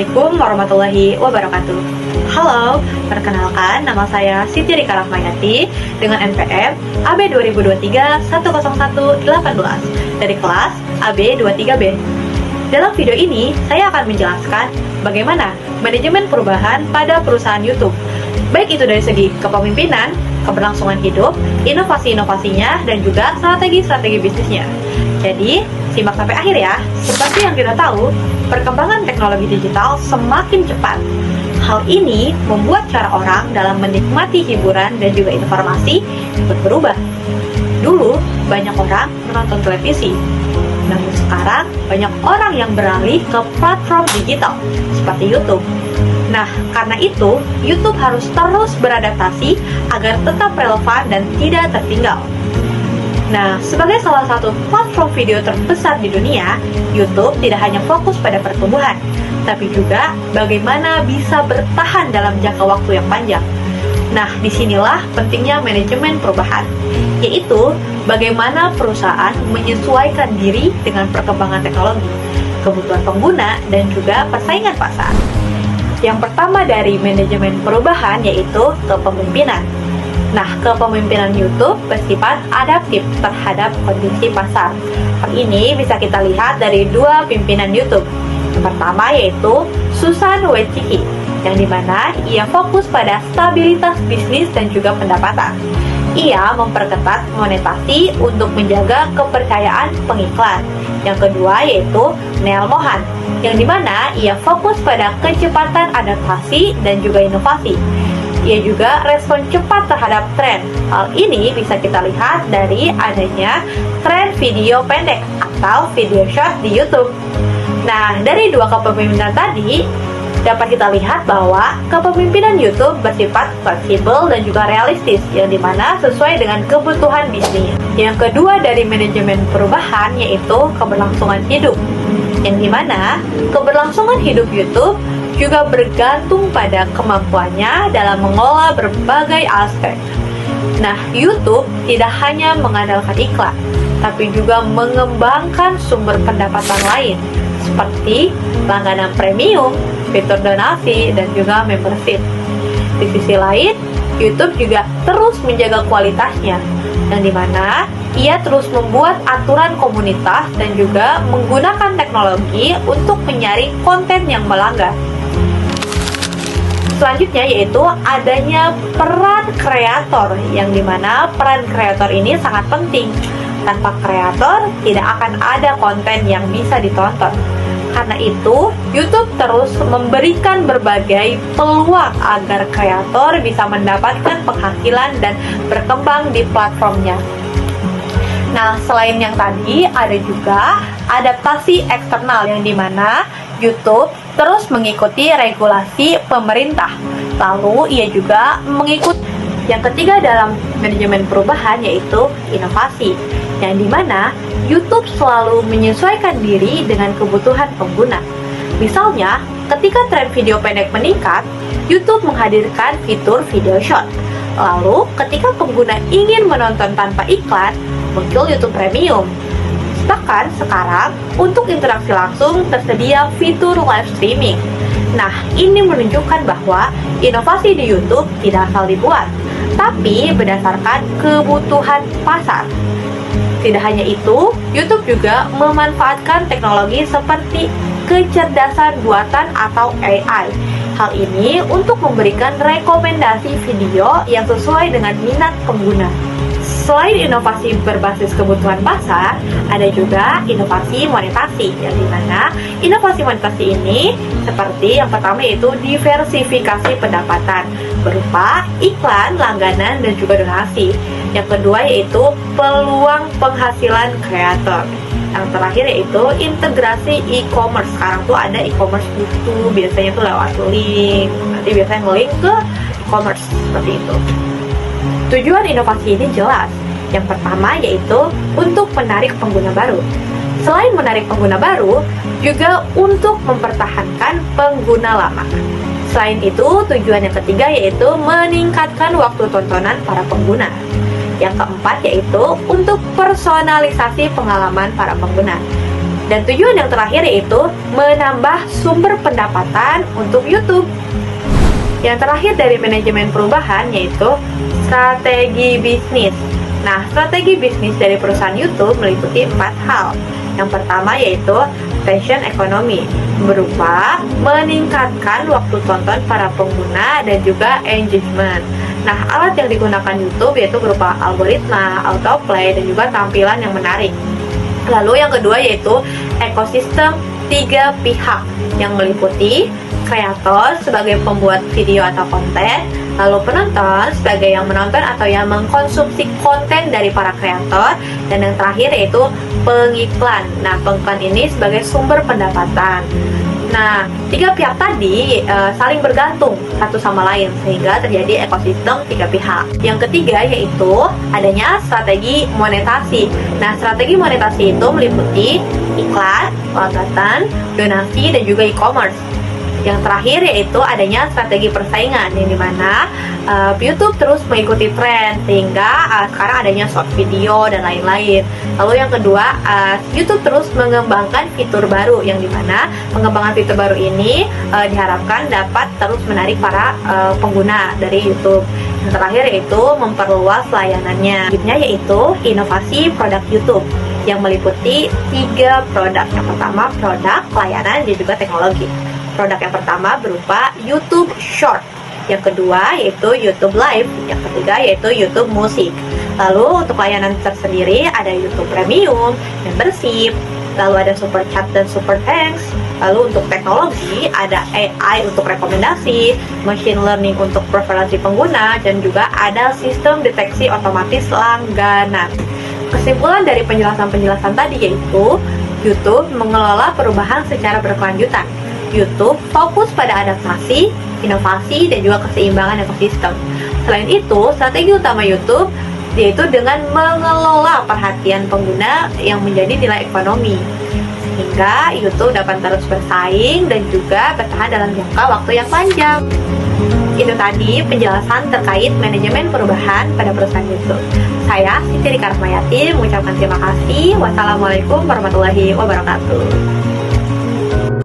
Assalamualaikum warahmatullahi wabarakatuh. Halo, perkenalkan nama saya Siti Rika Rahmayati dengan NPM AB 2023-10118 dari kelas AB 23B. Dalam video ini, saya akan menjelaskan bagaimana manajemen perubahan pada perusahaan YouTube, baik itu dari segi kepemimpinan, keberlangsungan hidup, inovasi-inovasinya, dan juga strategi-strategi bisnisnya. Jadi, simak sampai akhir ya. Seperti yang kita tahu, perkembangan teknologi digital semakin cepat. Hal ini membuat cara orang dalam menikmati hiburan dan juga informasi ikut berubah. Dulu, banyak orang menonton televisi. Namun sekarang, banyak orang yang beralih ke platform digital seperti YouTube. Nah, karena itu, YouTube harus terus beradaptasi agar tetap relevan dan tidak tertinggal. Nah, sebagai salah satu platform video terbesar di dunia, YouTube tidak hanya fokus pada pertumbuhan, tapi juga bagaimana bisa bertahan dalam jangka waktu yang panjang. Nah, disinilah pentingnya manajemen perubahan, yaitu bagaimana perusahaan menyesuaikan diri dengan perkembangan teknologi, kebutuhan pengguna, dan juga persaingan pasar. Yang pertama dari manajemen perubahan yaitu kepemimpinan. Nah, kepemimpinan YouTube bersifat adaptif terhadap kondisi pasar. Hal ini bisa kita lihat dari dua pimpinan YouTube. Yang pertama yaitu Susan Wojcicki, yang dimana ia fokus pada stabilitas bisnis dan juga pendapatan. Ia memperketat monetasi untuk menjaga kepercayaan pengiklan. Yang kedua yaitu Neil Mohan, yang dimana ia fokus pada kecepatan adaptasi dan juga inovasi. Ia juga respon cepat terhadap tren. Hal ini bisa kita lihat dari adanya tren video pendek atau video short di YouTube. Nah, dari dua kepemimpinan tadi, dapat kita lihat bahwa kepemimpinan YouTube bersifat fleksibel dan juga realistis, yang dimana sesuai dengan kebutuhan bisnis. Yang kedua dari manajemen perubahan yaitu keberlangsungan hidup, yang dimana keberlangsungan hidup YouTube juga bergantung pada kemampuannya dalam mengolah berbagai aspek. Nah, YouTube tidak hanya mengandalkan iklan, tapi juga mengembangkan sumber pendapatan lain, seperti langganan premium, fitur donasi, dan juga membership. Di sisi lain, YouTube juga terus menjaga kualitasnya, yang dimana ia terus membuat aturan komunitas dan juga menggunakan teknologi untuk menyaring konten yang melanggar. Selanjutnya yaitu adanya peran kreator, yang dimana peran kreator ini sangat penting. Tanpa kreator, tidak akan ada konten yang bisa ditonton. Karena itu, YouTube terus memberikan berbagai peluang agar kreator bisa mendapatkan penghasilan dan berkembang di platformnya. Nah, selain yang tadi, ada juga adaptasi eksternal, yang dimana YouTube terus mengikuti regulasi pemerintah. Lalu, ia juga mengikuti. Yang ketiga dalam manajemen perubahan yaitu inovasi, yang dimana YouTube selalu menyesuaikan diri dengan kebutuhan pengguna. Misalnya, ketika tren video pendek meningkat, YouTube menghadirkan fitur video short. Lalu, ketika pengguna ingin menonton tanpa iklan, muncul YouTube Premium. Bahkan sekarang, untuk interaksi langsung tersedia fitur live streaming. Nah, ini menunjukkan bahwa inovasi di YouTube tidak asal dibuat, tapi berdasarkan kebutuhan pasar. Tidak hanya itu, YouTube juga memanfaatkan teknologi seperti kecerdasan buatan atau AI. Hal ini untuk memberikan rekomendasi video yang sesuai dengan minat pengguna. Selain inovasi berbasis kebutuhan pasar, ada juga inovasi monetasi, yang dimana inovasi monetasi ini seperti yang pertama yaitu diversifikasi pendapatan berupa iklan, langganan, dan juga donasi. Yang kedua yaitu peluang penghasilan kreator. Yang terakhir yaitu integrasi e-commerce. Sekarang tuh ada e-commerce itu biasanya tuh lewat link. Nanti biasanya nge-link ke e-commerce seperti itu. Tujuan inovasi ini jelas. Yang pertama yaitu untuk menarik pengguna baru. Selain menarik pengguna baru, juga untuk mempertahankan pengguna lama. Selain itu, tujuan yang ketiga yaitu meningkatkan waktu tontonan para pengguna. Yang keempat yaitu untuk personalisasi pengalaman para pengguna. Dan tujuan yang terakhir yaitu menambah sumber pendapatan untuk YouTube. Yang terakhir dari manajemen perubahan yaitu strategi bisnis. Nah, strategi bisnis dari perusahaan YouTube meliputi 4 hal. Yang pertama yaitu attention economy, berupa meningkatkan waktu tonton para pengguna dan juga engagement. Nah, alat yang digunakan YouTube yaitu berupa algoritma, autoplay, dan juga tampilan yang menarik. Lalu yang kedua yaitu ekosistem 3 pihak yang meliputi kreator sebagai pembuat video atau konten, lalu penonton sebagai yang menonton atau yang mengkonsumsi konten dari para kreator, dan yang terakhir yaitu pengiklan. Nah, pengiklan ini sebagai sumber pendapatan. Nah, 3 pihak tadi saling bergantung satu sama lain sehingga terjadi ekosistem 3 pihak. Yang ketiga yaitu adanya strategi monetasi. Nah, strategi monetasi itu meliputi iklan, pelanggan, donasi, dan juga e-commerce. Yang terakhir yaitu adanya strategi persaingan, yang dimana YouTube terus mengikuti tren sehingga sekarang adanya short video dan lain-lain. Lalu yang kedua, YouTube terus mengembangkan fitur baru, yang dimana pengembangan fitur baru ini diharapkan dapat terus menarik para pengguna dari YouTube. Yang terakhir yaitu memperluas layanannya. Selanjutnya yaitu inovasi produk YouTube yang meliputi 3 produk. Yang pertama produk, layanan, dan juga teknologi. Produk yang pertama berupa YouTube Short, yang kedua yaitu YouTube Live, yang ketiga yaitu YouTube Musik. Lalu untuk layanan tersendiri ada YouTube Premium, Membership, lalu ada Super Chat dan Super Thanks. Lalu untuk teknologi ada AI untuk rekomendasi, Machine Learning untuk preferensi pengguna, dan juga ada sistem deteksi otomatis langganan. Kesimpulan dari penjelasan-penjelasan tadi yaitu YouTube mengelola perubahan secara berkelanjutan. YouTube fokus pada adaptasi, inovasi, dan juga keseimbangan ekosistem. Selain itu, strategi utama YouTube yaitu dengan mengelola perhatian pengguna yang menjadi nilai ekonomi, sehingga YouTube dapat terus bersaing dan juga bertahan dalam jangka waktu yang panjang. Itu tadi penjelasan terkait manajemen perubahan pada perusahaan YouTube. Saya Siti Rika Rahmayati mengucapkan terima kasih. Wassalamualaikum warahmatullahi wabarakatuh.